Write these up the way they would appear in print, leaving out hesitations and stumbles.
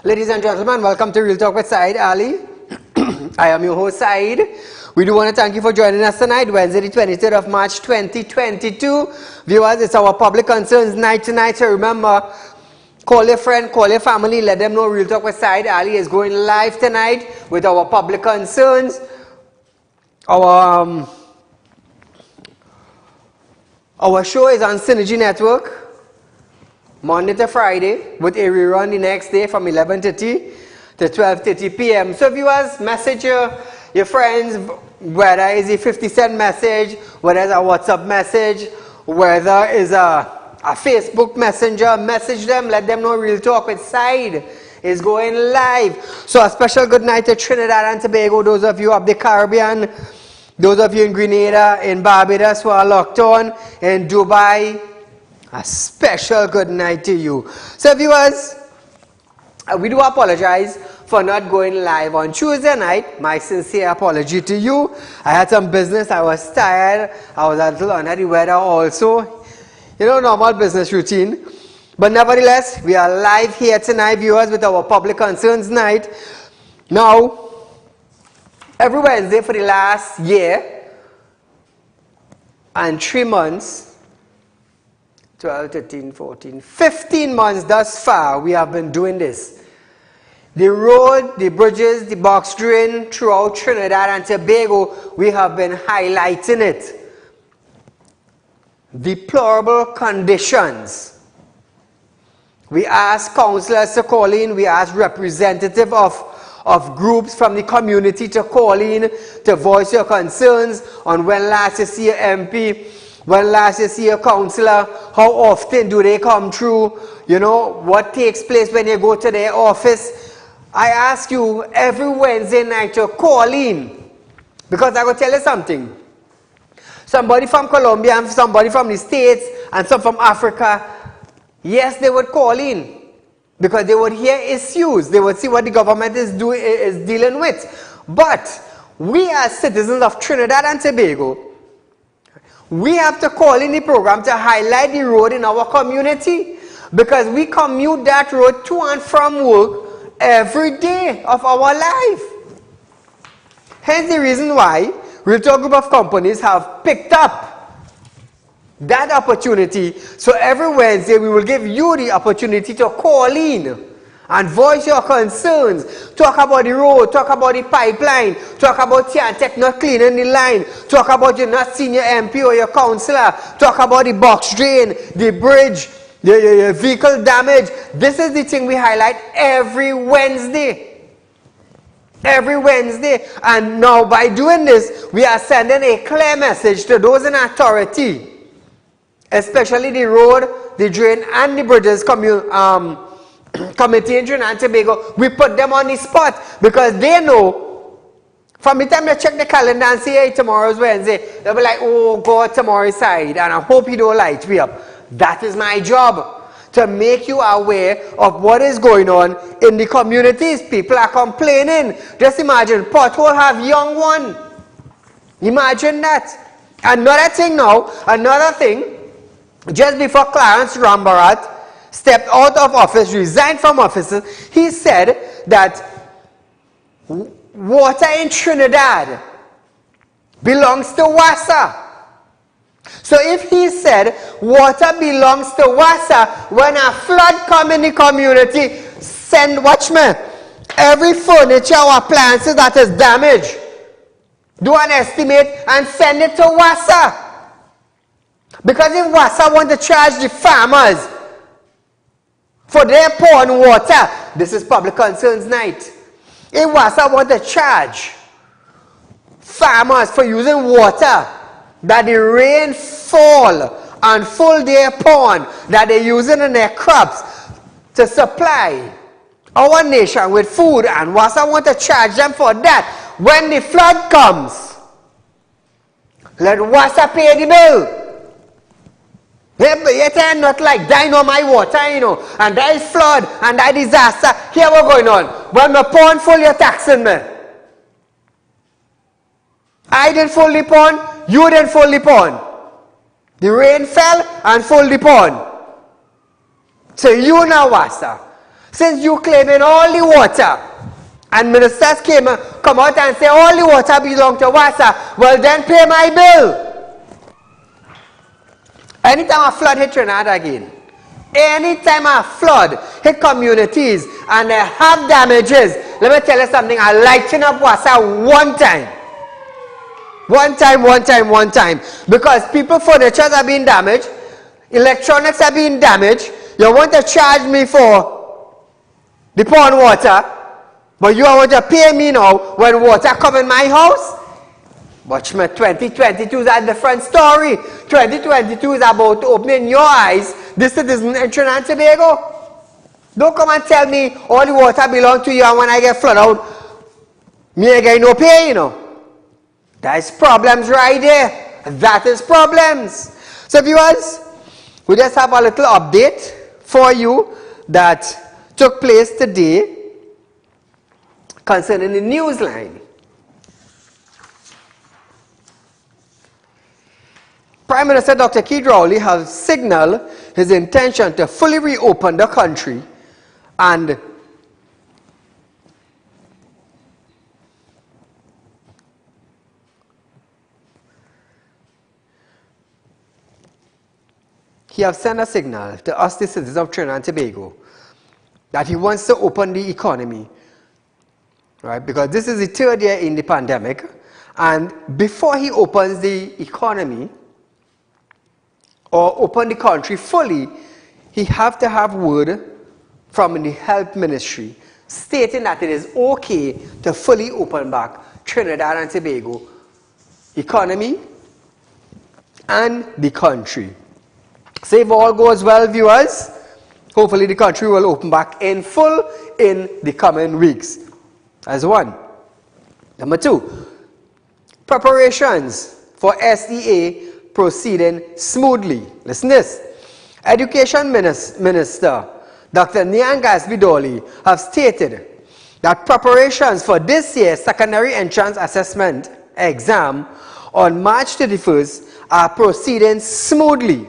Ladies and gentlemen, welcome to Real Talk with Saieed Ali. I am your host, Saeed. We do want to thank you for joining us tonight, Wednesday, the 23rd of March, 2022. Viewers, it's our public concerns night tonight, so remember, call your friend, call your family, let them know Real Talk with Saieed Ali is going live tonight with our public concerns. Our show is on Synergy Network, Monday to Friday, with a rerun the next day from 11:30 to 12:30 p.m. So viewers, message your friends, whether it's a 50-cent message, whether it's a WhatsApp message, whether it's a Facebook messenger, message them, let them know Real Talk with Saieed is going live. So a special good night to Trinidad and Tobago, those of you up the Caribbean, those of you in Grenada, in Barbados who are locked on, in Dubai, a special good night to you. So viewers, we do apologize for not going live on Tuesday night. My sincere apology to you. I had some business, I was tired, I was a little under the weather also. You know, normal business routine. But nevertheless, we are live here tonight, viewers, with our public concerns night. Now, every Wednesday for the last year and 3 months, 12, 13, 14, 15 months thus far, we have been doing this. The road, the bridges, the box drain throughout Trinidad and Tobago, we have been highlighting it. Deplorable conditions. We ask councillors to call in, we ask representatives of groups from the community to call in to voice your concerns on when last you see an MP, when last you see a councillor, how often do they come through, you know, what takes place when you go to their office. I ask you every Wednesday night to call in, because I will tell you something. Somebody from Colombia and somebody from the States and some from Africa, yes, they would call in because they would hear issues. They would see what the government is dealing with. But we as citizens of Trinidad and Tobago, we have to call in the program to highlight the road in our community, because we commute that road to and from work every day of our life. Hence the reason why Real Talk Group of Companies have picked up that opportunity. So every Wednesday we will give you the opportunity to call in and voice your concerns. Talk about the road, talk about the pipeline, talk about Tech not cleaning the line, talk about you not seeing your MP or your councillor, talk about the box drain, the bridge, the vehicle damage. This is the thing we highlight every Wednesday. Every Wednesday. And now by doing this, we are sending a clear message to those in authority, especially the road, the drain and the bridges committee in Trinidad and Tobago. We put them on the spot because they know from the time they check the calendar and say, hey, tomorrow's Wednesday, they'll be like, oh God, tomorrow's Saieed, and I hope you don't light me up. That is my job, to make you aware of what is going on in the communities. People are complaining. Just imagine, pothole have young one. Imagine that. Another thing now, just before Clarence Rambarat stepped out of office, resigned from office, he said that water in Trinidad belongs to WASA. So if he said water belongs to WASA, when a flood comes in the community, watch me, every furniture or appliances that is damaged, do an estimate and send it to WASA. Because if WASA want to charge the farmers for their pouring water, this is public concerns night. If WASA want to charge farmers for using water that the rain fall and full their pond that they're using in their crops to supply our nation with food, and WASA want to charge them for that, when the flood comes, let WASA pay the bill. It not like dying on my water, you know, and there is flood and that disaster. Here what's going on. When my pond full, you're taxing me. I didn't full the pond, you didn't full the pond. The rain fell and full the pond. So you now WASA. Since you claiming all the water, and ministers come out and say all the water belong to WASA, well then pay my bill. Anytime a flood hit Trinidad again, anytime a flood hit communities and they have damages, let me tell you something, I lighten up WASA one time. One time. Because people furnitures are being damaged, electronics are being damaged. You want to charge me for the pond water, but you want to pay me now when water come in my house? Watch me, 2022 is a different story. 2022 is about opening your eyes. This citizen in Trinidad and Tobago. Don't come and tell me all the water belongs to you and when I get flooded out, me ain't getting no pay, you know. There's problems right there. That is problems. So viewers, we just have a little update for you that took place today concerning the newsline. Prime Minister Dr. Saieed Ali has signaled his intention to fully reopen the country and he has sent a signal to us, the citizens of Trinidad and Tobago, that he wants to open the economy, right? Because this is the third year in the pandemic, and before he opens the economy or open the country fully, he have to have word from the health ministry stating that it is okay to fully open back Trinidad and Tobago economy and the country. So if all goes well, viewers, hopefully the country will open back in full in the coming weeks. That's one. Number two, preparations for SEA proceeding smoothly. Listen to this. Education Minister Dr. Nyan Gasbidoli have stated that preparations for this year's secondary entrance assessment exam on March 31st are proceeding smoothly.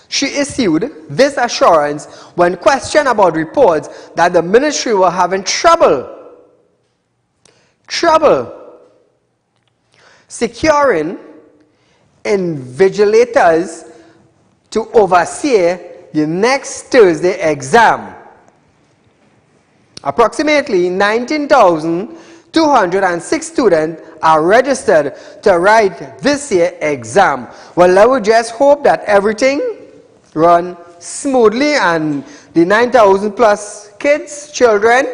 She issued this assurance when questioned about reports that the ministry were having trouble securing invigilators to oversee the next Thursday exam. Approximately 19,206 students are registered to write this year's exam. Well, I would just hope that everything run smoothly and the 9,000 plus kids, children,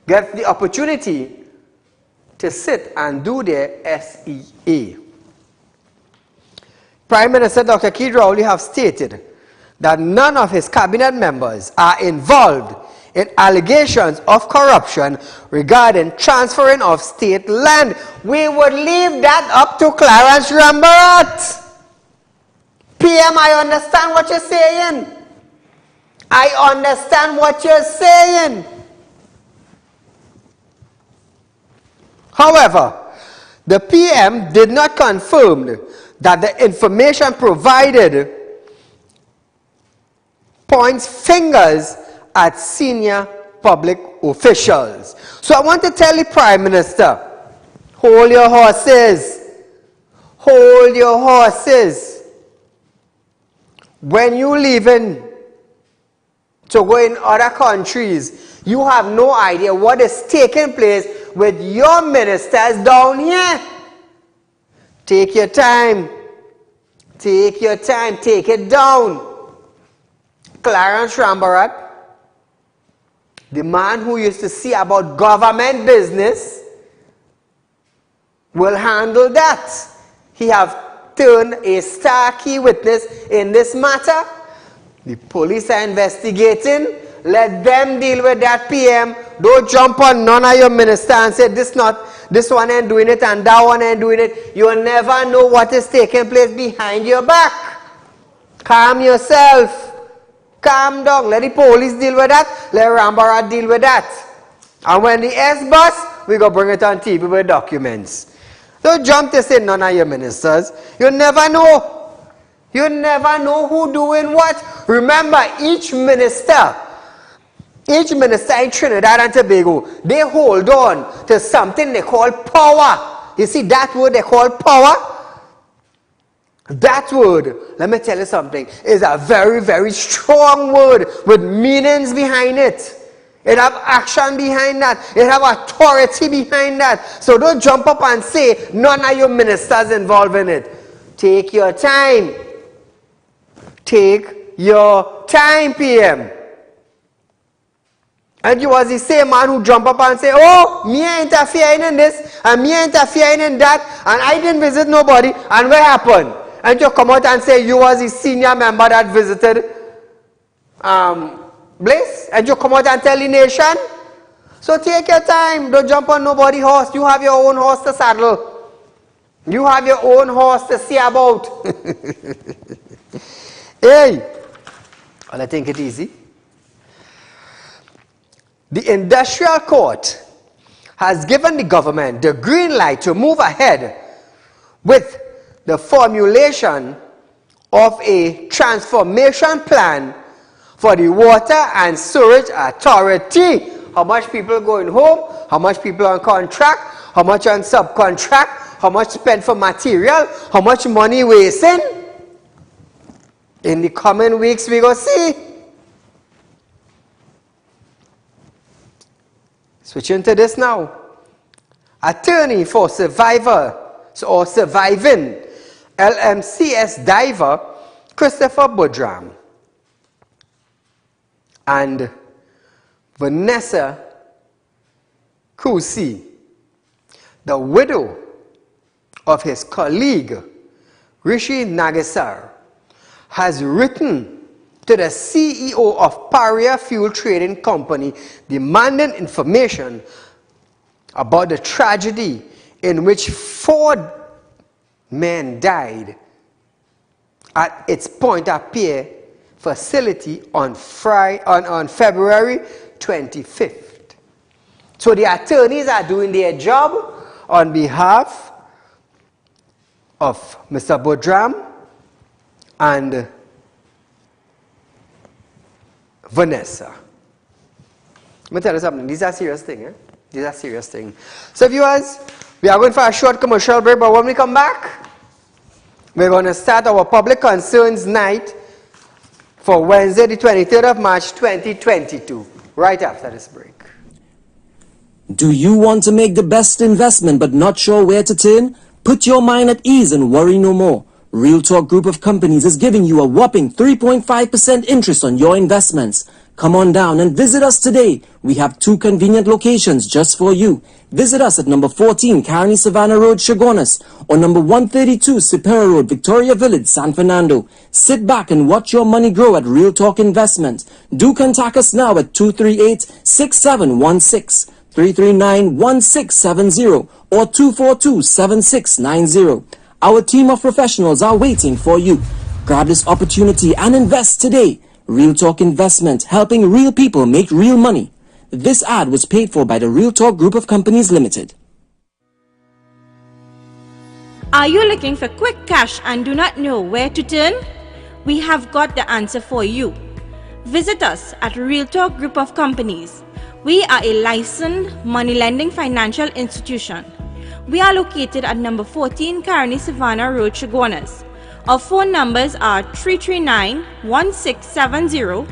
get the opportunity to sit and do their SEA. Prime Minister Dr. Saieed Ali have stated that none of his cabinet members are involved in allegations of corruption regarding transferring of state land. We would leave that up to Clarence Rambarat. PM, I understand what you're saying. I understand what you're saying. However, the PM did not confirm that the information provided points fingers at senior public officials. So I want to tell the Prime Minister, hold your horses. Hold your horses. When you leaving to go in other countries, you have no idea what is taking place with your ministers down here. Take your time. Take your time. Take it down. Clarence Rambarat, the man who used to see about government business, will handle that. He have turned a star key witness in this matter. The police are investigating. Let them deal with that, PM. Don't jump on none of your ministers and say this one ain't doing it and that one ain't doing it. You'll never know what is taking place behind your back. Calm yourself. Calm down. Let the police deal with that. Let Rambarat deal with that. And when the S bus, we go bring it on TV with documents. Don't jump to say none of your ministers. You never know. You never know who doing what. Remember, each minister Each minister in Trinidad and Tobago, they hold on to something they call power. You see that word they call power? That word, let me tell you something, is a very, very strong word with meanings behind it. It have action behind that. It have authority behind that. So don't jump up and say, none of your ministers involved in it. Take your time. Take your time, PM. And you was the same man who jump up and say, oh, me interfering in this, and me interfering in that, and I didn't visit nobody, and what happened? And you come out and say you was the senior member that visited Bliss, and you come out and tell the nation. So take your time. Don't jump on nobody's horse. You have your own horse to saddle. You have your own horse to see about. Hey, well, I think it easy. The industrial court has given the government the green light to move ahead with the formulation of a transformation plan for the Water and Sewerage Authority. How much people going home, how much people on contract, how much on subcontract, how much spent for material, how much money wasting. In the coming weeks we go see. Switching to this now. Attorney for survivors or surviving LMCS diver Christopher Budram and Vanessa Kusi, the widow of his colleague Rishi Nagesar, has written to the CEO of Paria Fuel Trading Company demanding information about the tragedy in which 4 men died at its Point-à-Pied facility on February 25th. So the attorneys are doing their job on behalf of Mr. Budram and Vanessa. Let me tell you something. These are serious things. These are serious things. So viewers, we are going for a short commercial break, but when we come back, we're going to start our public concerns night for Wednesday, the 23rd of March, 2022, right after this break. Do you want to make the best investment but not sure where to turn? Put your mind at ease and worry no more. Real Talk Group of Companies is giving you a whopping 3.5% interest on your investments. Come on down and visit us today. We have 2 convenient locations just for you. Visit us at number 14 Carney Savannah Road, Chaguanas, or number 132 Superior Road, Victoria Village, San Fernando. Sit back and watch your money grow at Real Talk Investment. Do contact us now at 238-6716, 339-1670, or 242-7690. Our team of professionals are waiting for you. Grab this opportunity and invest today. Real Talk Investment, helping real people make real money. This ad was paid for by the Real Talk Group of Companies Limited. Are you looking for quick cash and do not know where to turn? We have got the answer for you. Visit us at Real Talk Group of Companies. We are a licensed money lending financial institution. We are located at number 14 Carney Savannah Road, Chaguanas. Our phone numbers are 339-1670,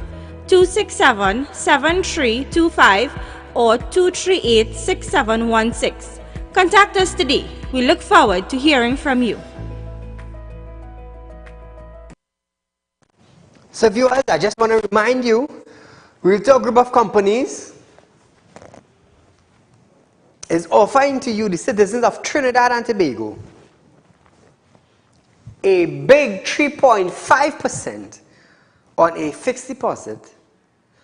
267-7325, or 238-6716. Contact us today. We look forward to hearing from you. So viewers, I just want to remind you, Real Talk Group of Companies is offering to you, the citizens of Trinidad and Tobago, a big 3.5% on a fixed deposit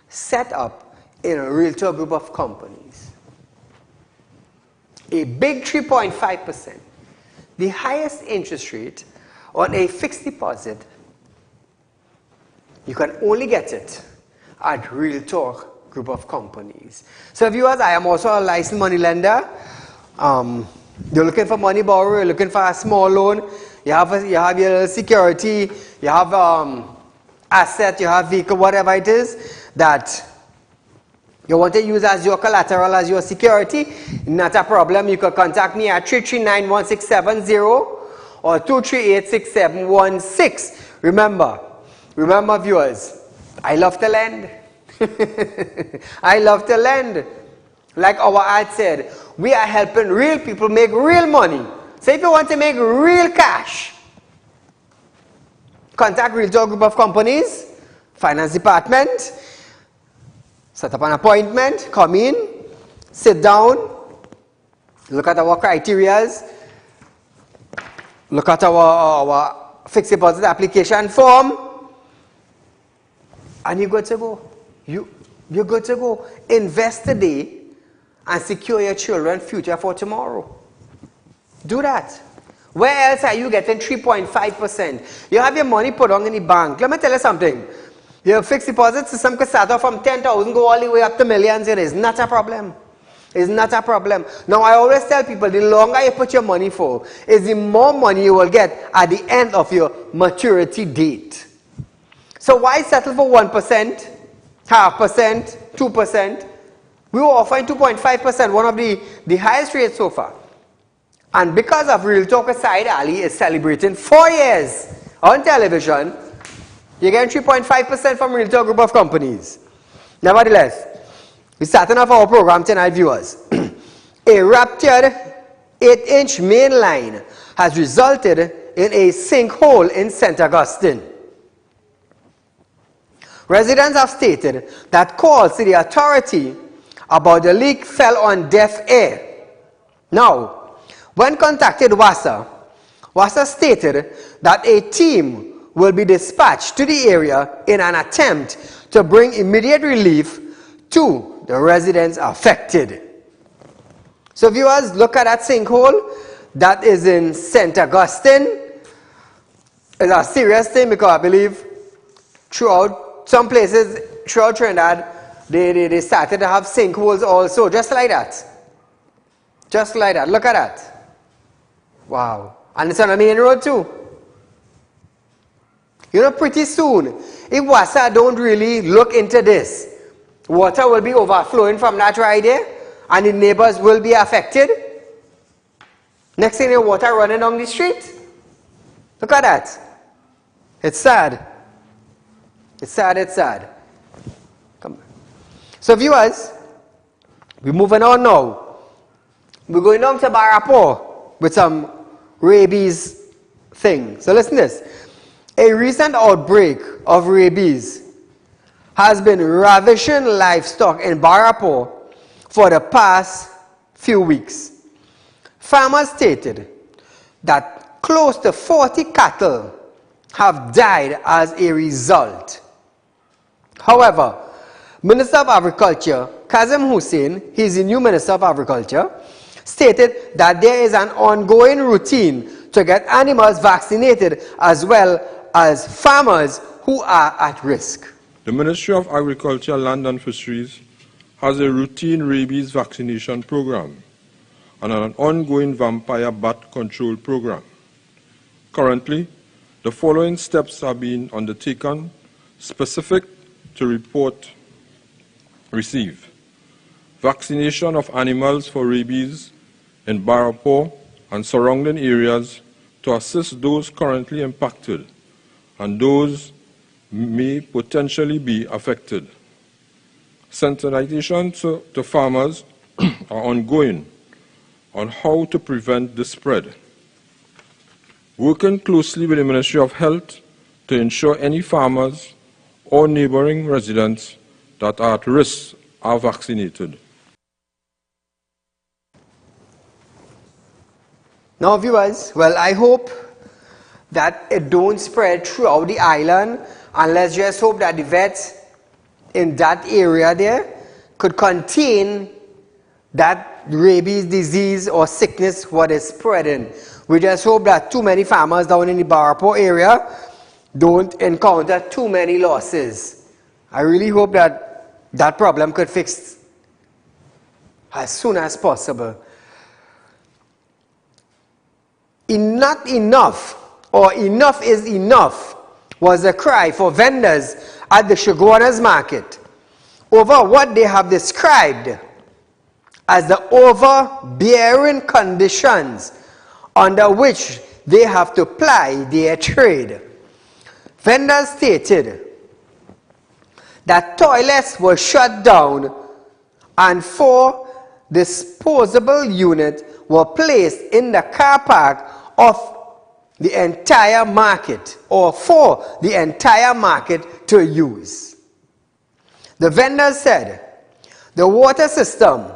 set up in a Real Talk Group of Companies. A big 3.5%. The highest interest rate on a fixed deposit, you can only get it at Real Talk Group of Companies. So viewers, I am also a licensed money lender. You're looking for money borrower, you're looking for a small loan, you have your security, you have asset, you have vehicle, whatever it is that You want to use as your collateral, as your security? Not a problem. You can contact me at 339-1670 or 238-6716. Remember viewers, I love to lend. I love to lend. Like our ad said, we are helping real people make real money. So if you want to make real cash, contact Real Talk Group of Companies, Finance Department, set up an appointment, come in, sit down, look at our criterias, look at our fixed deposit application form, and you're good to go. You're good to go. Invest today and secure your children's future for tomorrow. Do that. Where else are you getting 3.5%? You have your money put on in the bank. Let me tell you something. Your fixed deposit system can start off from 10,000, go all the way up to millions. It is not a problem. It's not a problem. Now, I always tell people, the longer you put your money for, is the more money you will get at the end of your maturity date. So why settle for 1%, half percent, 2%? We were offering 2.5%, one of the highest rates so far. And because of Real Talk, Saieed Ali is celebrating 4 years on television. You're getting 3.5% from Real Talk Group of Companies. Nevertheless, we're starting off our program tonight, viewers. A ruptured 8-inch main line has resulted in a sinkhole in St. Augustine. Residents have stated that calls to the authority about the leak fell on deaf ear. Now, when contacted WASA stated that a team will be dispatched to the area in an attempt to bring immediate relief to the residents affected. So viewers, look at that sinkhole that is in St. Augustine. It's a serious thing because I believe throughout some places, throughout Trinidad, they started to have sinkholes also, just like that. Just like that. Look at that. Wow. And it's on the main road too. You know, pretty soon, if WASA don't really look into this, water will be overflowing from that right there, and the neighbors will be affected. Next thing you know, water running down the street. Look at that. It's sad. It's sad, it's sad. Come on. So viewers, we're moving on now. We're going down to Barapo with some rabies thing. So listen to this. A recent outbreak of rabies has been ravishing livestock in Barapo for the past few weeks. Farmers stated that close to 40 cattle have died as a result. However, Minister of Agriculture, Kazim Hussein, he's the new Minister of Agriculture, stated that there is an ongoing routine to get animals vaccinated as well as farmers who are at risk. The Ministry of Agriculture, Land and Fisheries has a routine rabies vaccination program and an ongoing vampire bat control program. Currently, the following steps are being undertaken specific to report received. Vaccination of animals for rabies in Barapo and surrounding areas to assist those currently impacted and those may potentially be affected. Sensitization to farmers are ongoing on how to prevent the spread. Working closely with the Ministry of Health to ensure any farmers or neighboring residents that are at risk are vaccinated. Now viewers, well, I hope that it don't spread throughout the island, and let's just hope that the vets in that area there could contain that rabies disease or sickness what is spreading. We just hope that too many farmers down in the Barapo area don't encounter too many losses. I really hope that that problem could fix as soon as possible. Not enough, or enough is enough, was the cry for vendors at the Shoguana's market. over what they have described as the overbearing conditions under which they have to ply their trade. Vendors stated that toilets were shut down and 4 disposable units were placed in the car park of the entire market, or for the entire market to use. The vendors said the water system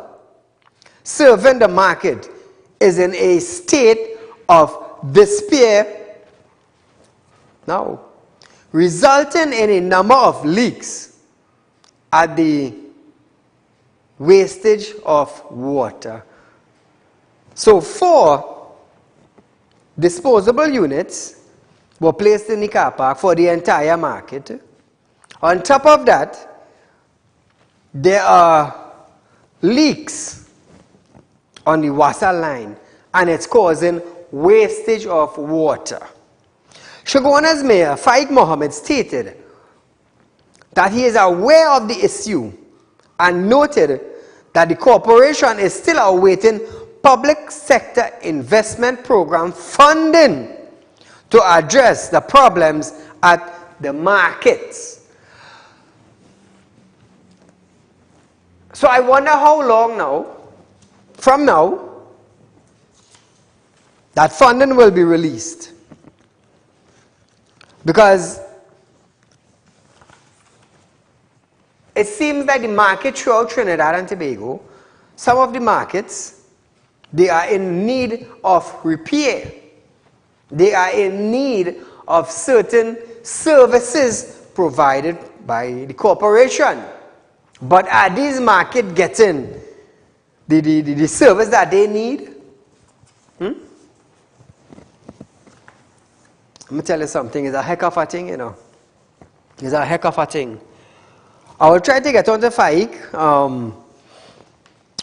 serving the market is in a state of despair now, resulting in a number of leaks at the wastage of water. So 4 disposable units were placed in the car park for the entire market. On top of that, there are leaks on the WASA line, and it's causing wastage of water. Shoguana's mayor, Faik Mohammed, stated that he is aware of the issue and noted that the corporation is still awaiting public sector investment program funding to address the problems at the markets. So I wonder how long now, from now, that funding will be released. Because it seems that the market throughout Trinidad and Tobago, some of the markets, they are in need of repair. They are in need of certain services provided by the corporation. But are these markets getting the service that they need? I'm going to tell you something. It's a heck of a thing, you know. It's a heck of a thing. I will try to get on to Faik.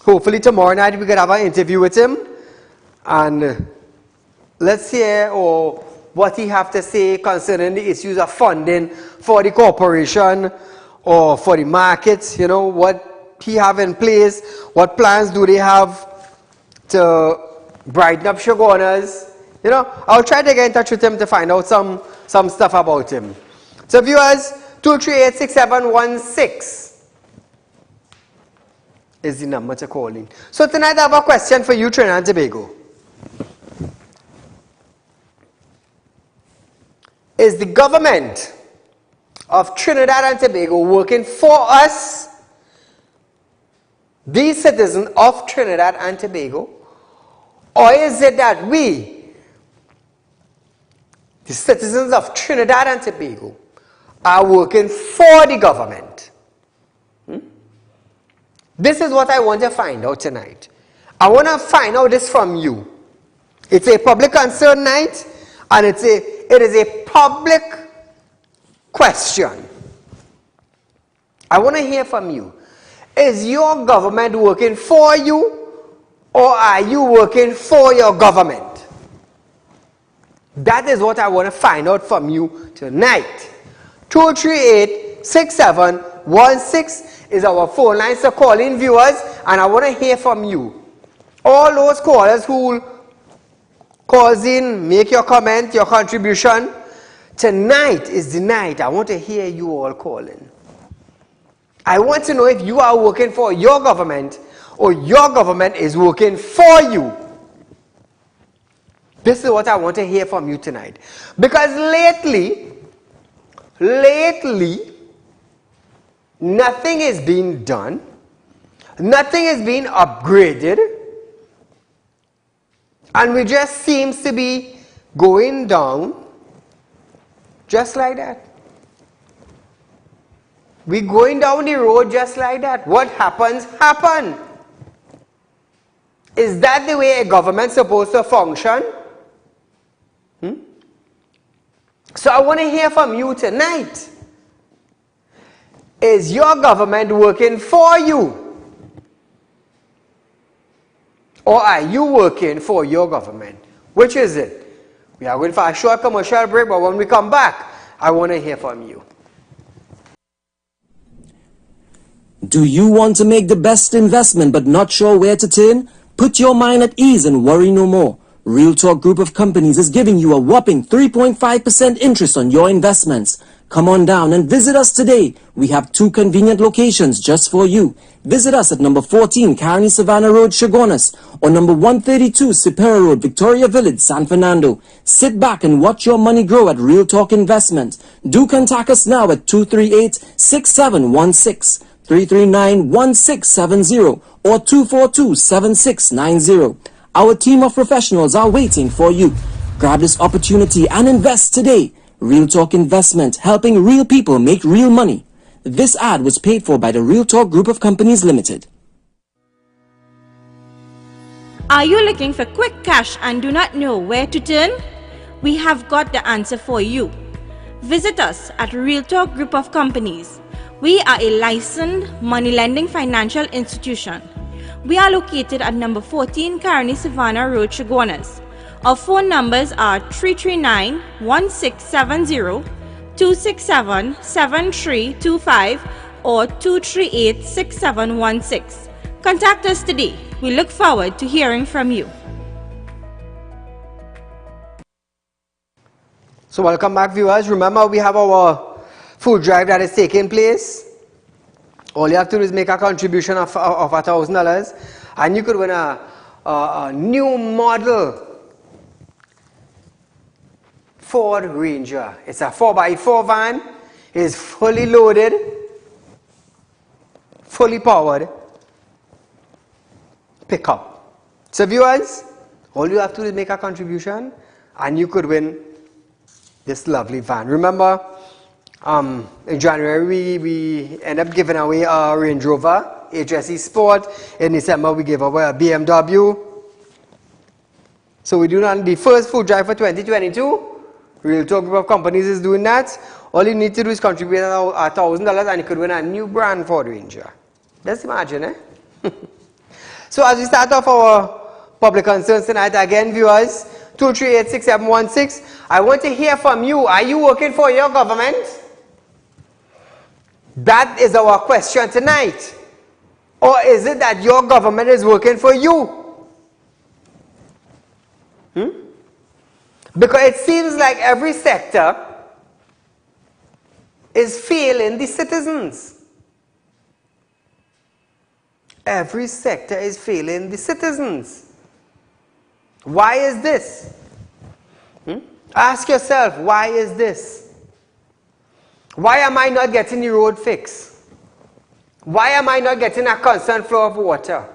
Hopefully tomorrow night we could have an interview with him. And let's hear what he have to say concerning the issues of funding for the corporation or for the markets. You know, what he have in place. What plans do they have to brighten up Shoguana's. You know, I'll try to get in touch with him to find out some stuff about him. So viewers, 238-6716 is the number to call in. So tonight I have a question for you, Trinidad and Tobago. Is the government of Trinidad and Tobago working for us, the citizens of Trinidad and Tobago, or is it that we, the citizens of Trinidad and Tobago, are working for the government? This is what I want to find out tonight. I want to find out this from you. It's a public concern night, and it is a public question. I want to hear from you. Is your government working for you, or are you working for your government? That is what I want to find out from you tonight. 238-6716 is our phone line, so call in, viewers, and I want to hear from you. All those callers who calls in, make your comment, your contribution. Tonight is the night I want to hear you all calling. I want to know if you are working for your government or your government is working for you. This is what I want to hear from you tonight. Because lately, nothing is being done. Nothing is being upgraded. And we just seems to be going down just like that. We're going down the road just like that. What happens, happen. Is that the way a government's supposed to function? So I want to hear from you tonight. Is your government working for you? Or are you working for your government? Which is it? We are going for a short commercial break, but when we come back, I want to hear from you. Do you want to make the best investment but not sure where to turn? Put your mind at ease and worry no more. Real Talk Group of Companies is giving you a whopping 3.5% interest on your investments. Come on down and visit us today. We have 2 convenient locations just for you. Visit us at number 14 Carney Savannah Road, Chaguanas, or number 132 Superior Road, Victoria Village, San Fernando. Sit back and watch your money grow at Real Talk Investment. Do contact us now at 238-6716, 339-1670, or 242-7690. Our team of professionals are waiting for you. Grab this opportunity and invest today. Real Talk Investment, helping real people make real money. This ad was paid for by the Real Talk Group of Companies Limited. Are you looking for quick cash and do not know where to turn? We have got the answer for you. Visit us at Real Talk Group of Companies. We are a licensed money lending financial institution. We are located at number 14 Carney Savannah Road, Chaguanas. Our phone numbers are 339-1670, 267-7325, or 238-6716. Contact us today. We look forward to hearing from you. So welcome back, viewers. Remember, we have our food drive that is taking place. All you have to do is make a contribution of $1,000 and you could win a new model Ford Ranger. It's a 4x4 van. It's fully loaded, fully powered pickup. So viewers, all you have to do is make a contribution and you could win this lovely van. Remember, in January we end up giving away a Range Rover HSE Sport. In December we gave away a BMW. So we do not the first food drive for 2022. Real Talk Group of Companies is doing that. All you need to do is contribute $1,000 and you could win a new brand Ford Ranger. Just imagine, eh? So as we start off our public concerns tonight, again viewers, 238-6716, I want to hear from you. Are you working for your government? That is our question tonight. Or is it that your government is working for you? Because it seems like every sector is failing the citizens. Every sector is failing the citizens. Why is this? Ask yourself, why is this? Why am I not getting the road fixed? Why am I not getting a constant flow of water?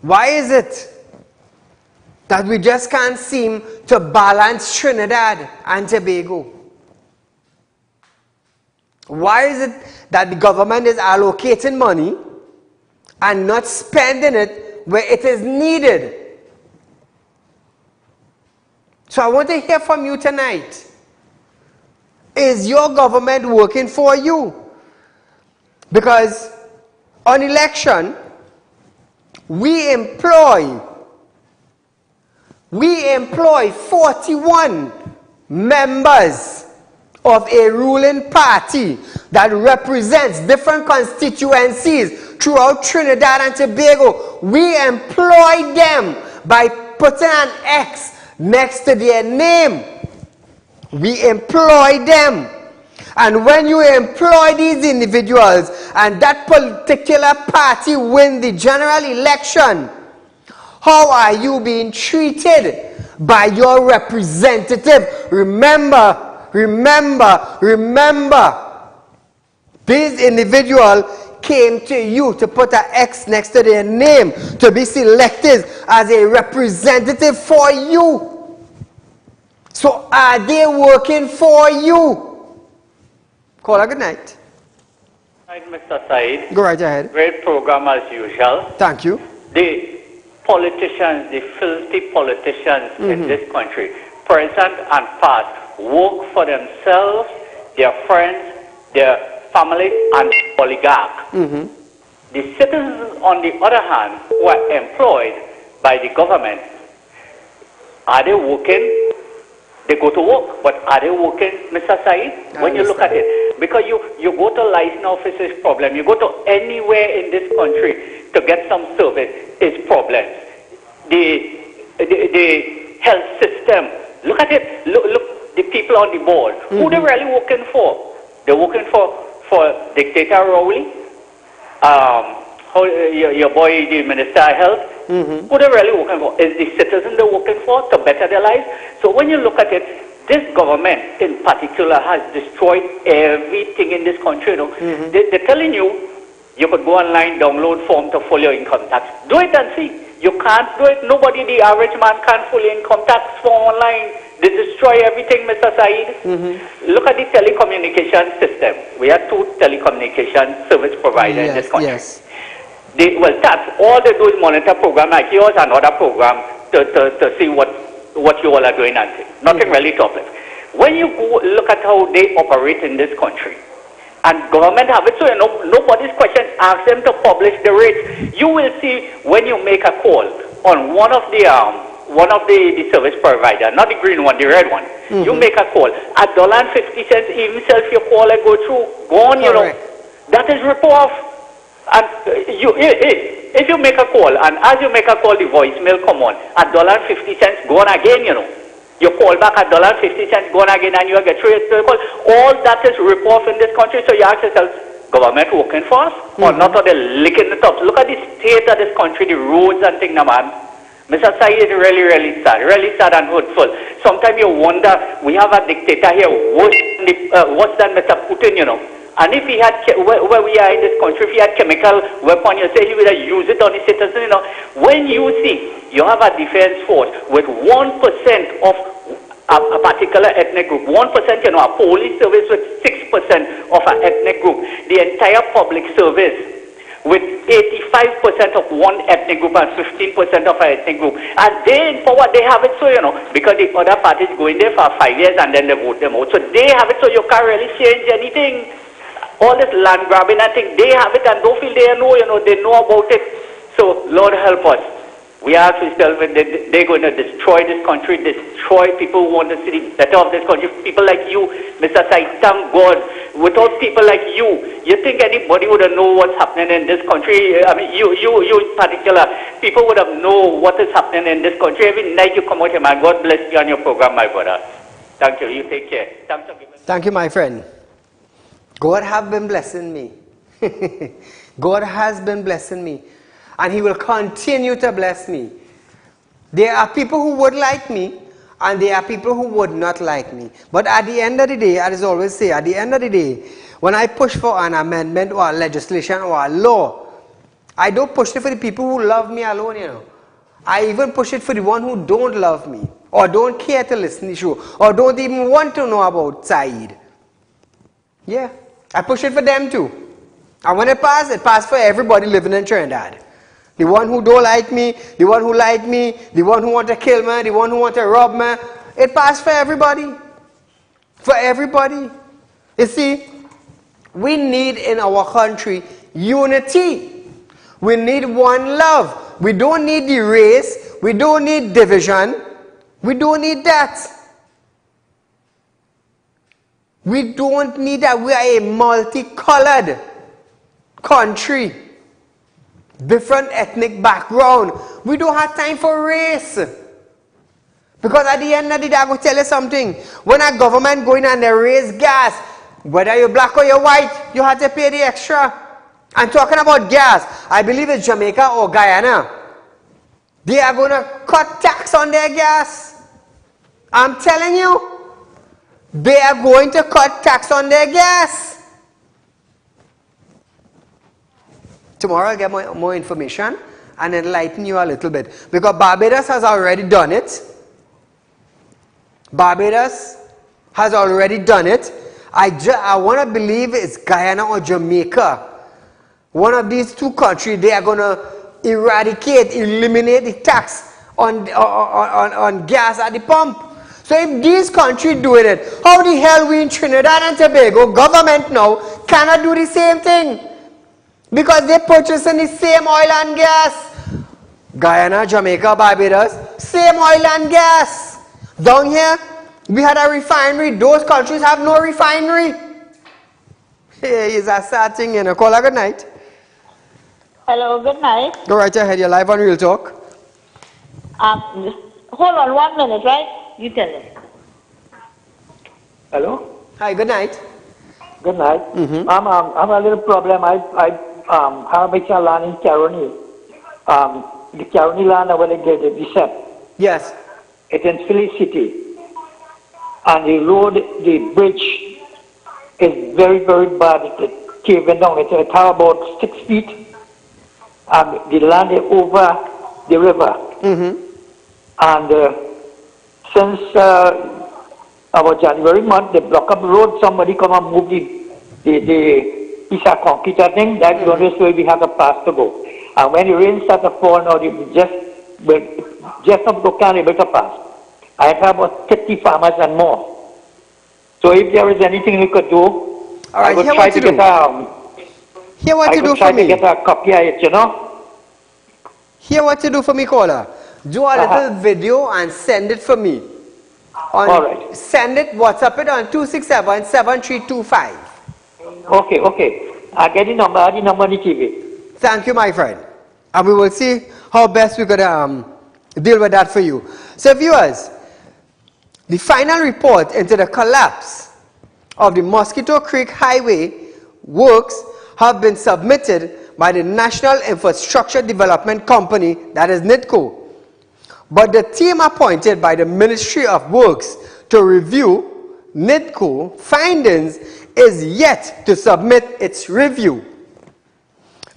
Why is it that we just can't seem to balance Trinidad and Tobago? Why is it that the government is allocating money and not spending it where it is needed? So I want to hear from you tonight. Is your government working for you? Because on election, we employ 41 members of a ruling party that represents different constituencies throughout Trinidad and Tobago. We employ them by putting an X next to their name. We employ them. And when you employ these individuals and that particular party win the general election, how are you being treated by your representative? Remember, these individuals came to you to put an X next to their name, to be selected as a representative for you. So are they working for you? Call a good night. Good night, Mr. Saeed. Go right ahead. Great program as usual. Thank you. The politicians, the filthy politicians in this country, present and past, work for themselves, their friends, their families, and oligarchs. The citizens, on the other hand, who are employed by the government, are they working? The go to work, but are they working, Mr. Saeed? When you look at it, because you go to license offices, problem. You go to anywhere in this country to get some service, is problems. The health system, look at it. Look the people on the board. Who they really working for? They're working for Dictator Rowley. Your boy, the Minister of Health. Who they're really working for? Is the citizen they're working for to better their lives? So when you look at it, this government in particular has destroyed everything in this country. You know? They're telling you, you could go online, download form to fill your income tax. Do it and see. You can't do it. Nobody, the average man, can't fill income tax form online. They destroy everything, Mr. Saeed. Look at the telecommunication system. We have 2 telecommunication service providers in this country. Yes. That's all they do is monitor program like yours and other program to see what you all are doing and see. Nothing really to uplift. When you go look at how they operate in this country, and government have it, so you know, nobody's question, ask them to publish the rates. You will see when you make a call on one of the service provider, not the green one, the red one. You make a call at $1.50, even if your call go through, go on, you know, that is rip off. And if you make a call, and as you make a call, the voicemail come on at $1.50, go on again, you know. You call back at $1.50, go on again, and you get through your call. All that is rip off in this country. So you ask yourself, government working for us, or not? Are they licking the top? Look at the state of this country, the roads and things, man. Mr. Saeed is really, really sad and hurtful. Sometimes you wonder, we have a dictator here worse than Mr. Putin, you know. And if he had, where we are in this country, if he had chemical weapon, you say he would have used it on the citizens, you know. When you see, you have a defense force with 1% of a particular ethnic group, 1%, you know, a police service with 6% of an ethnic group, the entire public service with 85% of one ethnic group and 15% of an ethnic group. And they in power, they have it so, you know, because the other parties go in there for 5 years and then they vote them out. So they have it so you can't really change anything. All this land grabbing and thing, they have it and don't feel they know, you know, they know about it. So Lord help us. We have to tell them they're going to destroy this country, destroy people who want to see the better of this country. People like you, Mr. Saeed, thank God. Without people like you think anybody would have known what's happening in this country? I mean, you in particular, people would have known what is happening in this country. Every night you come out here, man. God bless you and your program, my brother. Thank you. You take care. Thank you, my friend. God have been blessing me. God has been blessing me. And He will continue to bless me. There are people who would like me, and there are people who would not like me. But at the end of the day, as I always say, at the end of the day, when I push for an amendment or a legislation or a law, I don't push it for the people who love me alone, you know. I even push it for the one who don't love me, or don't care to listen to the show, or don't even want to know about Saeed. Yeah, I push it for them too. And when it passed for everybody living in Trinidad. The one who don't like me, the one who like me, the one who want to kill me, the one who want to rob me. It passed for everybody. For everybody. You see, we need in our country unity. We need one love. We don't need the race. We don't need division. We don't need that. We don't need that. We are a multicolored country. Different ethnic background. We don't have time for race. Because at the end of the day, I will tell you something. When a government go in and they raise gas, whether you're black or you're white, you have to pay the extra. I'm talking about gas. I believe it's Jamaica or Guyana. They are going to cut tax on their gas. I'm telling you. They are going to cut tax on their gas. Tomorrow I'll get more information and enlighten you a little bit. Because Barbados has already done it. Barbados has already done it. I want to believe it's Guyana or Jamaica. One of these two countries, they are going to eliminate the tax on gas at the pump. So if these countries doing it, how the hell we in Trinidad and Tobago, government now, cannot do the same thing? Because they purchasing the same oil and gas. Guyana, Jamaica, Barbados, same oil and gas. Down here, We had a refinery. Those countries have no refinery. Hey, is that sad thing? You know, call her good night. Hello, good night. Go right ahead. You're live on Real Talk. Hold on 1 minute, right? You tell us. Hello. Hi, good night. Good night. I have a little problem. I have a bit of land in Caroni. The Caroni land I want to get it, the set. Yes. It's in Philly City. And the road, the bridge is very, very bad. It's caving down. It's about 6 feet. The land is over the river. And since about January month, they block up the road. Somebody come and move the piece of concrete thing. That's the only way we have a path to go. And when the rain starts to fall, now they just not go can able to pass. I have about 50 farmers and more. So if there is anything we could do, all right, I would try to get Hear what you do for me. to get a copy of it, you know. Hear what you do for me, caller. Do a little video and send it for me. All right. Send it, WhatsApp it on 267-7325. Okay. I'll get the number on the TV. Thank you, my friend. And we will see how best we could deal with that for you. So, viewers, the final report into the collapse of the Mosquito Creek Highway works have been submitted by the National Infrastructure Development Company, that is NIDCO. But the team appointed by the Ministry of Works to review NIDCO findings is yet to submit its review.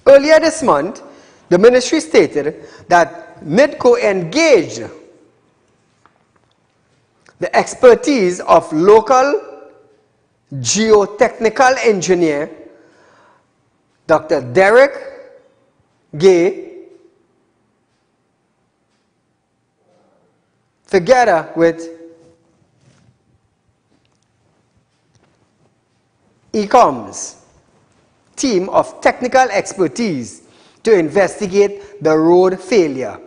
Earlier this month, the ministry stated that NIDCO engaged the expertise of local geotechnical engineer Dr. Derek Gay together with ECOM's team of technical expertise to investigate the road failure.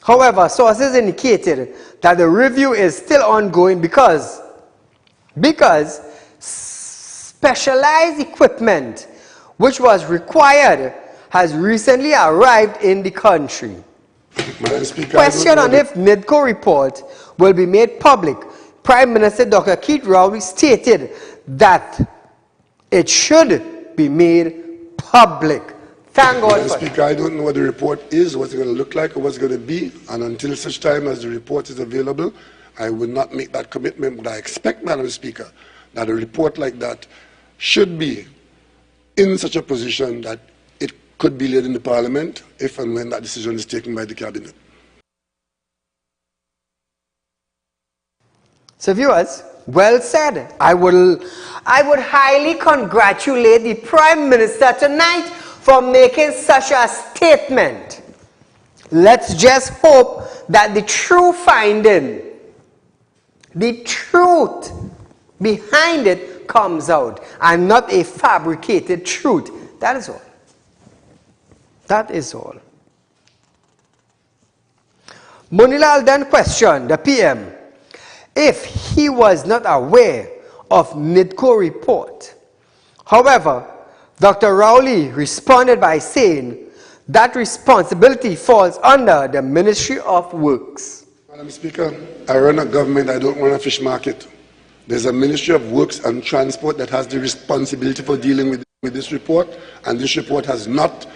However, sources indicated that the review is still ongoing because specialized equipment which was required has recently arrived in the country. Question on if NIDCO report will be made public. Prime Minister Dr. Keith Rowley stated that it should be made public. Thank God. Mr. Speaker, I don't know what the report is, what's it going to look like, or what's it going to be, and until such time as the report is available, I will not make that commitment. But I expect, Madam Speaker, that a report like that should be in such a position that it could be laid in the Parliament if and when that decision is taken by the Cabinet. So viewers, well said. I would highly congratulate the Prime Minister tonight for making such a statement. Let's just hope that the true finding, the truth behind it comes out and not a fabricated truth. That is all. That is all. Munilal then questioned the PM if he was not aware of NIDCO report. However, Dr. Rowley responded by saying that responsibility falls under the Ministry of Works. Madam Speaker, I run a government, I don't run a fish market. There's a Ministry of Works and Transport that has the responsibility for dealing with this report, and this report has not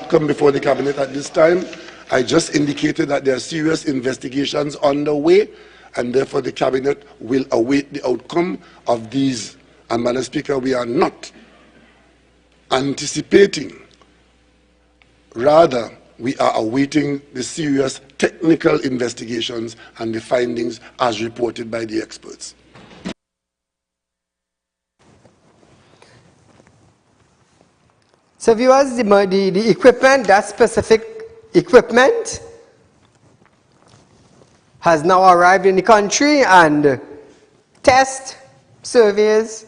come before the Cabinet at this time. I just indicated that there are serious investigations underway, and therefore the Cabinet will await the outcome of these. And Madam Speaker, we are not anticipating, rather we are awaiting the serious technical investigations and the findings as reported by the experts. So viewers, the equipment, that specific equipment has now arrived in the country, and test surveys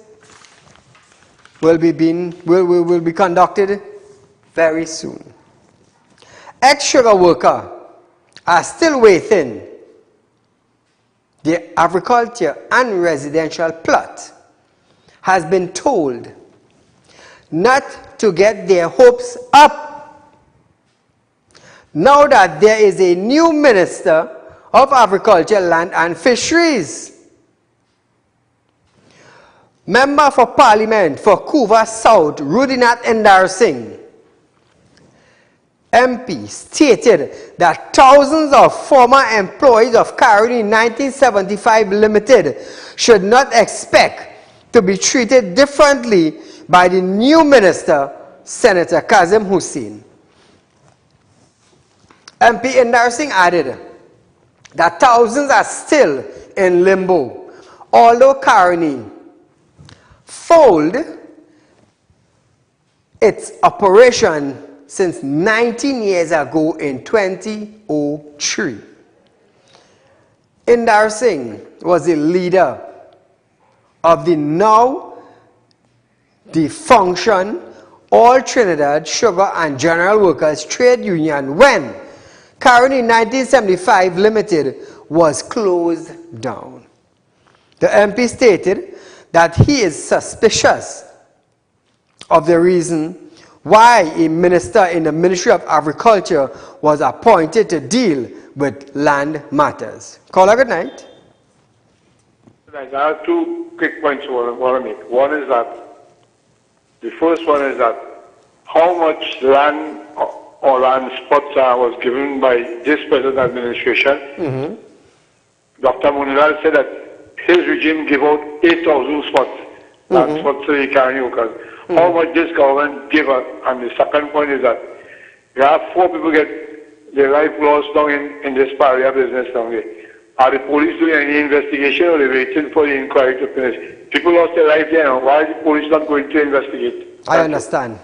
will be conducted very soon. Ex-sugar workers are still waiting the agriculture and residential plot has been told not to get their hopes up. Now that there is a new Minister of Agriculture, Land and Fisheries, Member for Parliament for Kuva South, Rudinath Endar Singh, MP, stated that thousands of former employees of Caroni 1975 Limited should not expect to be treated differently by the new minister, Senator Kazim Hussain. MP Endar Singh added that thousands are still in limbo, although Caroni fold its operation since 19 years ago in 2003. Endar Singh was the leader of the now defunction All Trinidad Sugar and General Workers Trade Union when Caroni 1975 Limited was closed down. The MP stated that he is suspicious of the reason why a minister in the Ministry of Agriculture was appointed to deal with land matters. Caller, good night. I have two quick points I want to make. One is that, the first one is that how much land or land spots was given by this present administration. Dr. Munilal said that his regime gave out 8,000 spots, land spots to the Caroni workers. How much this government give us? And the second point is that you have 4 people get their life lost down in this Paria business down there. Are the police doing any investigation or are they waiting for the inquiry to finish? People lost their life there now. Why are the police not going to investigate? I understand.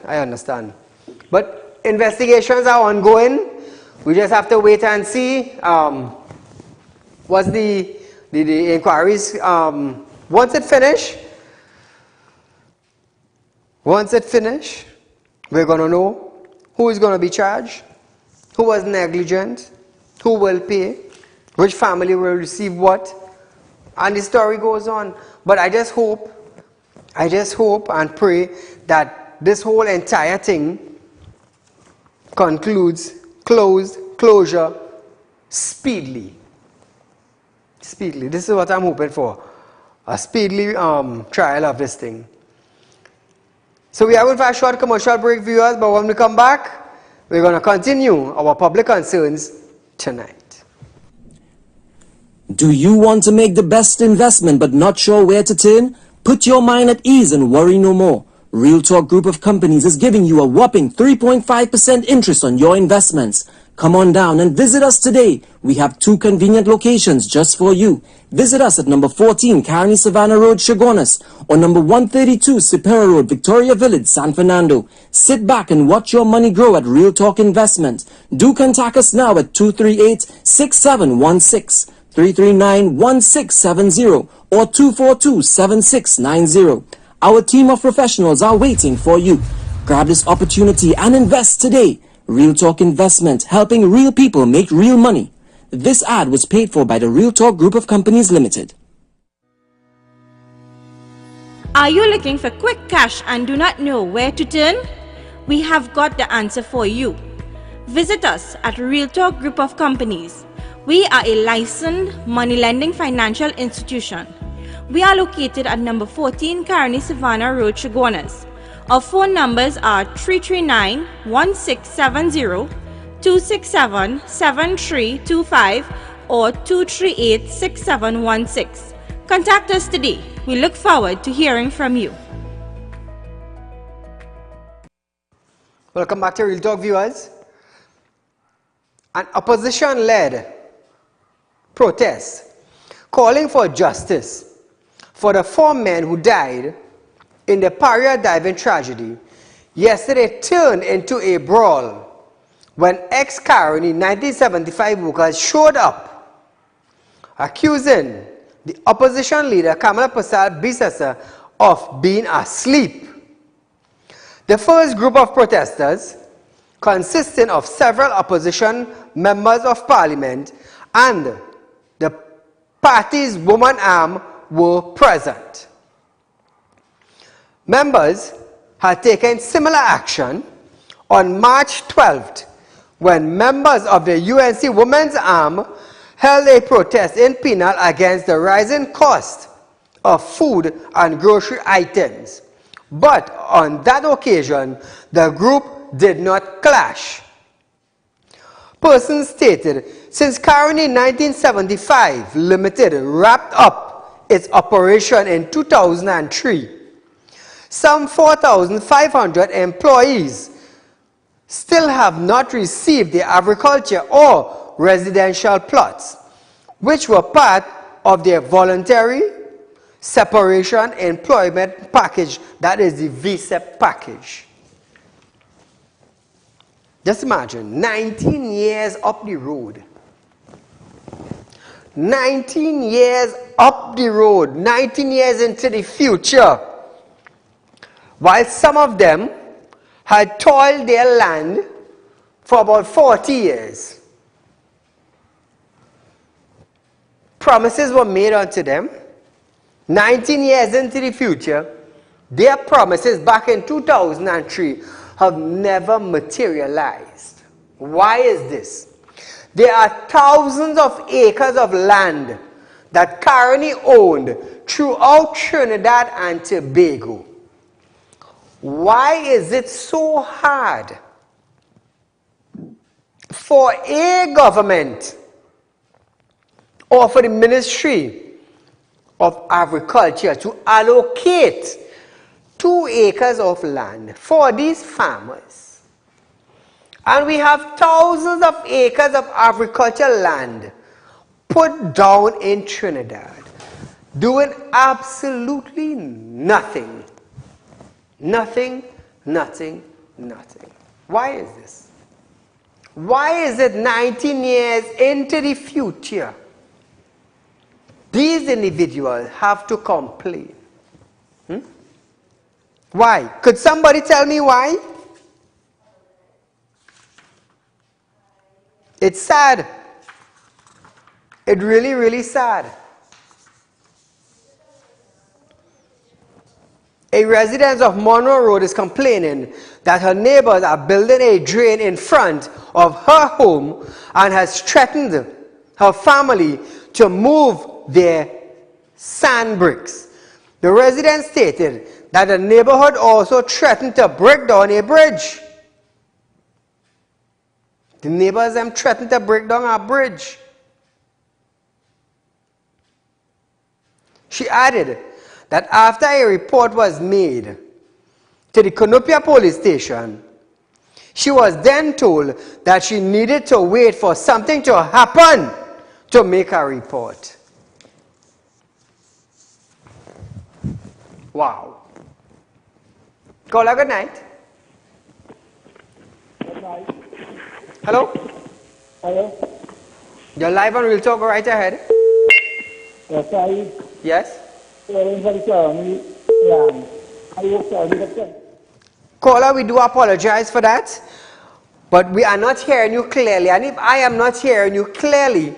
But investigations are ongoing. We just have to wait and see. What's the inquiries? Once it finish, we're going to know who is going to be charged, who was negligent, who will pay, which family will receive what, and the story goes on. But I just hope and pray that this whole entire thing closure speedily. This is what I'm hoping for, a speedily trial of this thing. So we are going for a short commercial break, viewers, but when we come back, we're going to continue our public concerns tonight. Do you want to make the best investment but not sure where to turn? Put your mind at ease and worry no more. Real Talk Group of Companies is giving you a whopping 3.5% interest on your investments. Come on down and visit us today. We have 2 convenient locations just for you. Visit us at number 14 Caroni Savannah Road, Chaguanas, or number 132 Sipera Road, Victoria Village, San Fernando. Sit back and watch your money grow at Real Talk Investment. Do contact us now at 238-6716, 339-1670, or 242-7690. Our team of professionals are waiting for you. Grab this opportunity and invest today. Real Talk Investment, helping real people make real money. This ad was paid for by the Real Talk Group of Companies Limited. Are you looking for quick cash and do not know where to turn? We have got the answer for you. Visit us at Real Talk Group of Companies. We are a licensed money lending financial institution. We are located at number 14 Caroni Savannah Road, Chaguanas. Our phone numbers are 339-1670, 267-7325 or 238-6716. Contact us today. We look forward to hearing from you. Welcome back to Real Talk, viewers. An opposition-led protest calling for justice for the 4 men who died in the Paria diving tragedy yesterday turned into a brawl when ex-Caroni 1975 workers showed up accusing the opposition leader Kamala Prasad Bisasa of being asleep. The first group of protesters, consisting of several opposition members of parliament and the party's woman arm were present. Members had taken similar action on March 12th when members of the UNC Women's Arm held a protest in Penal against the rising cost of food and grocery items. But on that occasion, the group did not clash. Persons stated, since Caroni 1975 Limited wrapped up its operation in 2003, some 4,500 employees still have not received their agriculture or residential plots, which were part of their voluntary separation employment package, that is the VSEP package. Just imagine, 19 years up the road. 19 years up the road, 19 years into the future, while some of them had toiled their land for about 40 years. Promises were made unto them. 19 years into the future, their promises back in 2003 have never materialized. Why is this? There are thousands of acres of land that Caroni owned throughout Trinidad and Tobago. Why is it so hard for a government or for the Ministry of Agriculture to allocate 2 acres of land for these farmers? And we have thousands of acres of agricultural land put down in Trinidad, doing absolutely nothing. Nothing, nothing, nothing. Why is this? Why is it 19 years into the future, these individuals have to complain? Why? Could somebody tell me why? It's sad. It's really, really sad. A resident of Monroe Road is complaining that her neighbors are building a drain in front of her home and has threatened her family to move their sand bricks. The resident stated that the neighborhood also threatened to break down a bridge. The neighbors them threatened to break down a bridge. She added that after a report was made to the Cunupia police station, she was then told that she needed to wait for something to happen to make a report. Wow. Caller, good night. Good night. Hello? Hello? You're live on Real Talk, right ahead. Yes, Saeed. Yes? Caller, we do apologize for that, but we are not hearing you clearly. And if I am not hearing you clearly,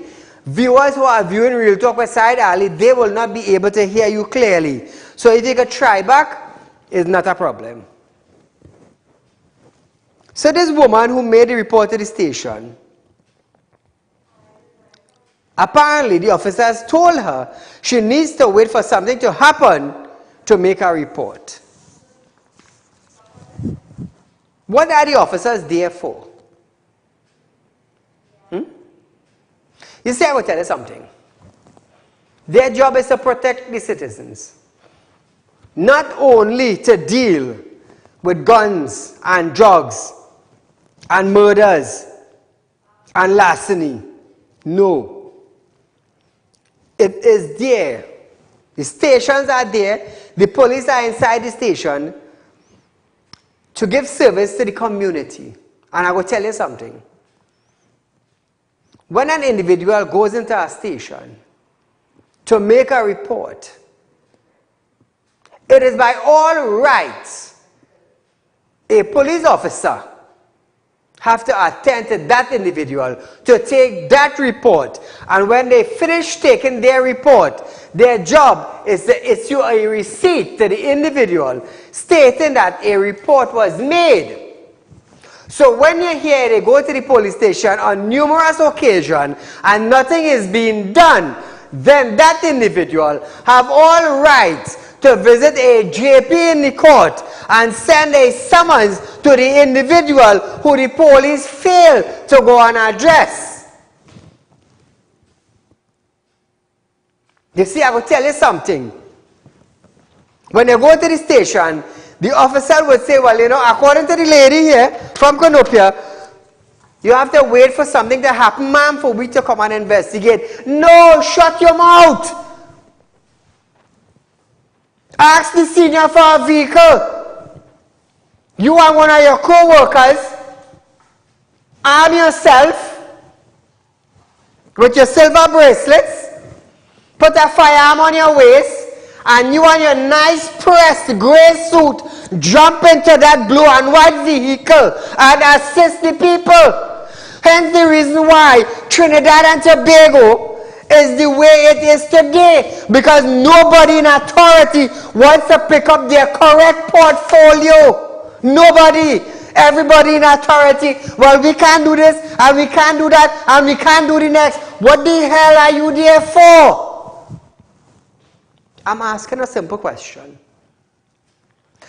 viewers who are viewing Real Talk with Saieed Ali, they will not be able to hear you clearly. So if you take a try back, it's not a problem. So this woman who made the report to the station, apparently the officers told her she needs to wait for something to happen to make a report. What are the officers there for? You see, I will tell you something. Their job is to protect the citizens. Not only to deal with guns and drugs and murders and larceny. No. It is there. The stations are there. The police are inside the station to give service to the community. And I will tell you something. When an individual goes into a station to make a report, it is by all rights a police officer have to attend to that individual to take that report. And when they finish taking their report, their job is to issue a receipt to the individual stating that a report was made. So when you hear they go to the police station on numerous occasions and nothing is being done, then that individual have all rights to visit a JP in the court and send a summons to the individual who the police failed to go and address. You see, I will tell you something. When you go to the station, the officer would say, well, you know, according to the lady here from Canopia, you have to wait for something to happen, ma'am, for we to come and investigate. No, shut your mouth. Ask the senior for a vehicle. You and one of your co-workers, arm yourself with your silver bracelets, put a firearm on your waist, and you and your nice pressed gray suit jump into that blue and white vehicle and assist the people. Hence the reason why Trinidad and Tobago is the way it is today, because nobody in authority wants to pick up their correct portfolio. Nobody. Everybody in authority, well, we can't do this, and we can't do that, and we can't do the next. What the hell are you there for? I'm asking a simple question.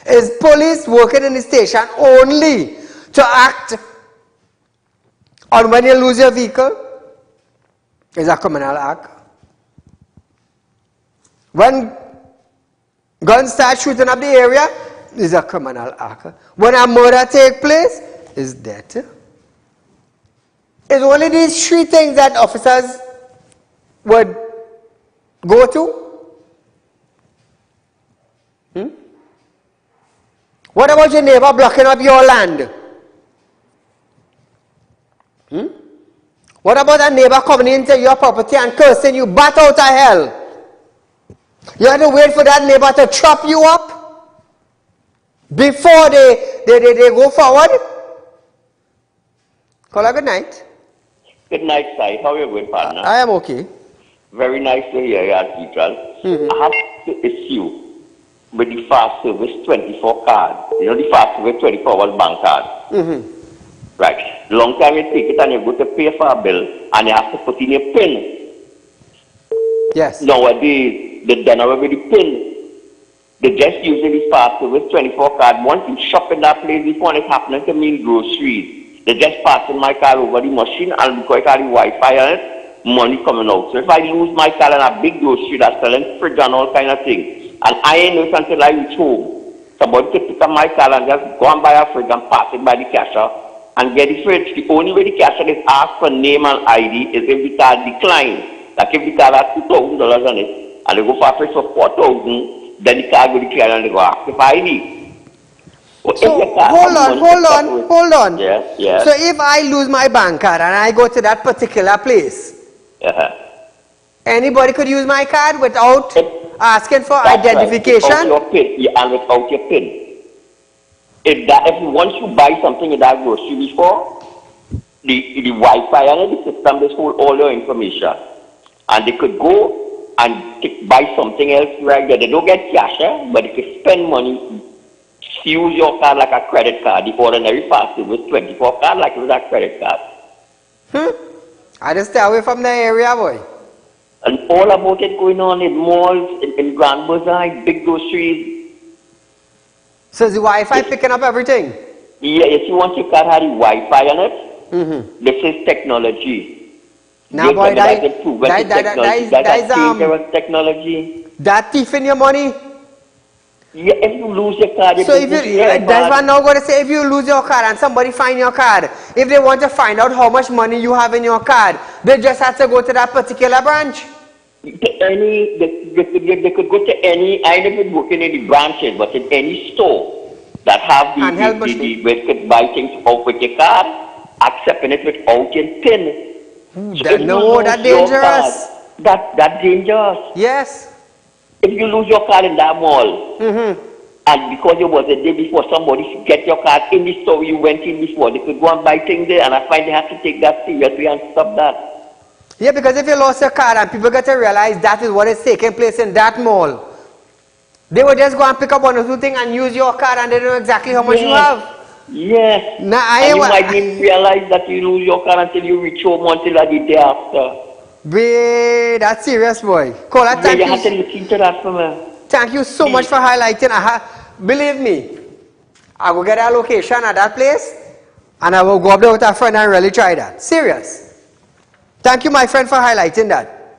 Is police working in the station only to act on when you lose your vehicle? Is a criminal act. When guns start shooting up the area, is a criminal act. When a murder takes place, is that. It's only these three things that officers would go to. What about your neighbor blocking up your land? What about a neighbor coming into your property and cursing you bat out of hell? You have to wait for that neighbor to chop you up before they go forward? Caller, good night. Good night, Sai. How are you going, partner? I am okay. Very nice to hear you, as usual. I have to issue with the fast service 24 card. You know, the fast service 24 was bank card. Right. Long time you take it and you go to pay for a bill and you have to put in your PIN. Yes. Nowadays, they done away with the PIN. They just using the fast service 24 card. Once you shop in that place, before it's happening to me in groceries, they just passing my car over the machine and because it has the Wi-Fi on it, money coming out. So if I lose my car in a big grocery that's selling fridge and all kind of things, and I ain't know it until I reach home, somebody could pick up my car and just go and buy a fridge and pass it by the cashier and get the fridge. The only way the cashier is asked for name and ID is if the card declines. Like if the card has $2,000 on it and they go for a fridge for $4,000, then the card will decline and they go ask for ID. Well, so hold on. Yes, yes. So if I lose my bank card and I go to that particular place, anybody could use my card without asking for identification? Right. Without your PIN, and without your PIN. If once you buy something in that grocery before, the Wi-Fi and the system, they hold all your information. And they could go and buy something else right there. They don't get cash, but they could spend money, use your card like a credit card. The ordinary fast service 24 card like it was a credit card. I just stay away from the area, boy. And all about it going on in malls, in Grand Bazaar, big groceries. So is the Wi-Fi picking up everything? Yeah, if you want your car have the Wi-Fi on it, this is technology. Now, boy, that is technology. That thief in your money? Yeah, if you lose your card, so if you, that's what I'm now going to say. If you lose your card and somebody find your card, if they want to find out how much money you have in your card, they just have to go to that particular branch. They could go to any, I never work in any branches, but in any store that have where you could buy things out with your card, accepting it without your PIN. So that's dangerous. That's dangerous. Yes. If you lose your card in that mall, and and because you was a day before somebody get your card in the store you went in before, they could go and buy things there, and I find they have to take that seriously and stop that. Yeah, because if you lost your card and people get to realize that is what is taking place in that mall, they would just go and pick up one or two things and use your card and they know exactly how much you have. Yes. Now, and you might even realize that you lose your card until you reach home until the day after. Wait, that's serious, boy. Kola, Yeah, thank you you. have to look into that for me. Thank you so much for highlighting. Believe me, I will get a location at that place and I will go up there with a friend and really try that. Serious. Thank you, my friend, for highlighting that.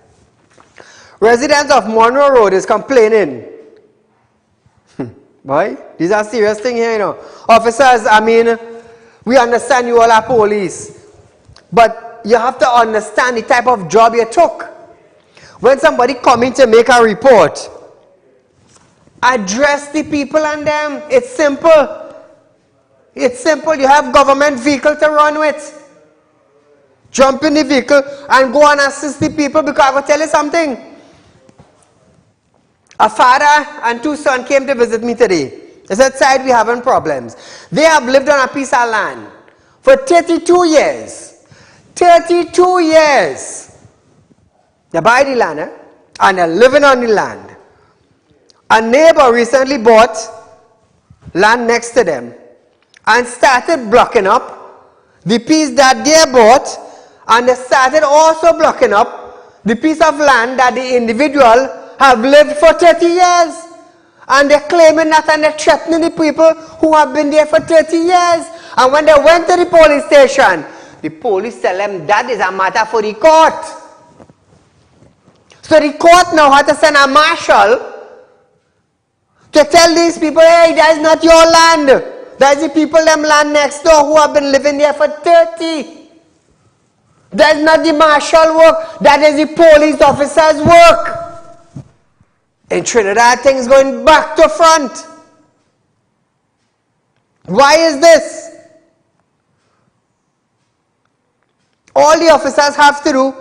Residents of Monroe Road is complaining. Boy, these are serious things here, you know. Officers, I mean, we understand you all are police, but you have to understand the type of job you took. When somebody coming to make a report, address the people and them. It's simple. It's simple. You have government vehicle to run with. Jump in the vehicle and go and assist the people, because I will tell you something. A father and two sons came to visit me today. They said, Saieed, we having problems. They have lived on a piece of land for 32 years. 32 years. They buy the land, and they're living on the land. A neighbor recently bought land next to them and started blocking up the piece that they bought, and they started also blocking up the piece of land that the individual have lived for 30 years. And they're claiming that, and they're threatening the people who have been there for 30 years. And when they went to the police station, the police tell them that is a matter for the court. So the court now had to send a marshal to tell these people, hey, that is not your land. That is the people them land next door who have been living there for 30. That is not the marshal work. That is the police officer's work. In Trinidad, things going back to front. Why is this? All the officers have to do,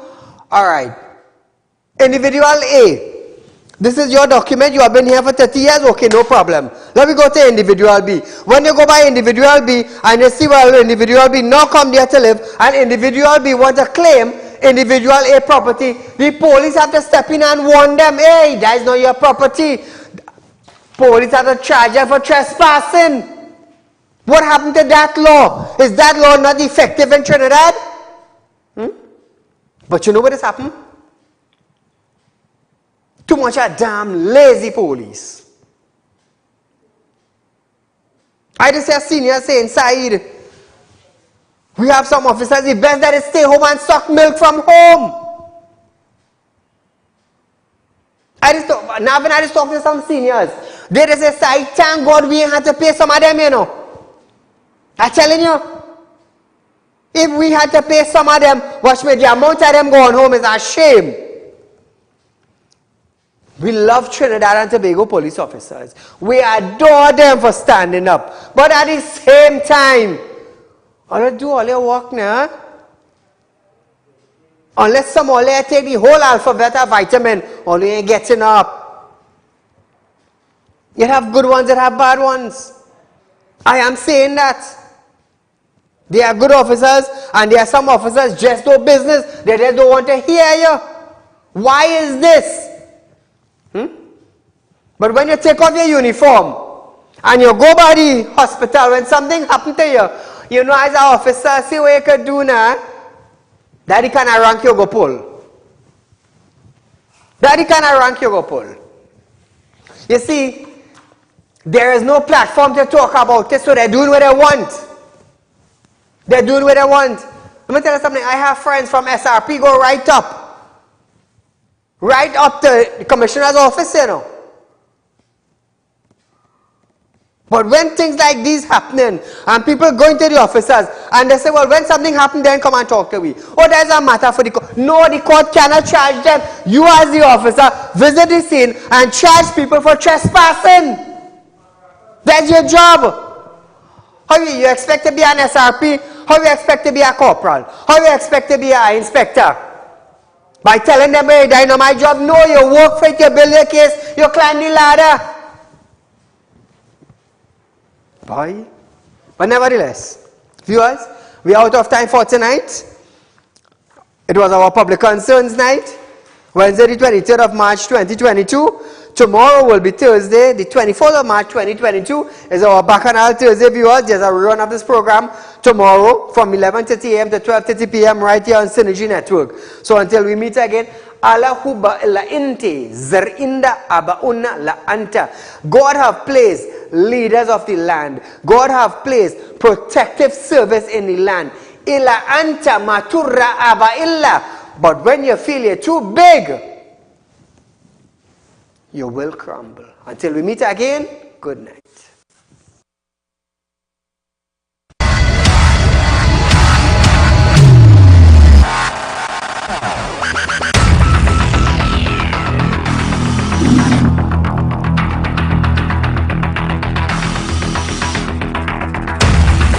all right, individual A, this is your document, you have been here for 30 years, okay, no problem. Let me go to individual B. When you go by individual B and you see, well, individual B now come there to live, and individual B want to claim individual A property, the police have to step in and warn them, hey, that is not your property. Police have to charge them for trespassing. What happened to that law? Is that law not effective in Trinidad? But you know what has happened? Too much of damn lazy police. I just hear seniors saying, Saieed, we have some officers, the best that is stay home and suck milk from home. I just talk to some seniors. They just say, Saieed, thank God we ain't had to pay some of them, you know. I'm telling you. If we had to pay some of them, watch me, the amount of them going home is a shame. We love Trinidad and Tobago police officers. We adore them for standing up. But at the same time, all you do all your work now. Unless some all you take the whole alphabet of vitamin, all you ain't getting up. You have good ones that have bad ones. I am saying that. They are good officers, and there are some officers just do business. They just don't want to hear you. Why is this? But when you take off your uniform and you go by the hospital, when something happened to you, you know as an officer, see what you could do now. Daddy kind of rank you go pull. Daddy kind of rank you go pull. You see, there is no platform to talk about it, so they're doing what they want. They're doing what they want. Let me tell you something. I have friends from SRP go right up. Right up to the commissioner's office, you know. But when things like these happening, and people going to the officers, and they say, well, when something happened, then come and talk to me. Oh, there's a matter for the court. No, the court cannot charge them. You as the officer, visit the scene and charge people for trespassing. That's your job. How you expect to be an SRP? How you expect to be a corporal? How you expect to be an inspector? By telling them, hey, that's not my job. No, you work for it, you build your case, you climb the ladder. boy. But nevertheless, viewers, we are out of time for tonight. It was our public concerns night, Wednesday the 23rd of March 2022. Tomorrow will be Thursday, the 24th of March 2022 is our Bacchanal Thursday, viewers. There's a run of this program tomorrow from 11:30 a.m. to 12:30 p.m. right here on Synergy Network. So until we meet again, Allah huba illa inti zerinda abauna la anta. God have placed leaders of the land. God have placed protective service in the land. Illa anta maturra aba illa. But when you feel you're too big, you will crumble. Until we meet again, good night.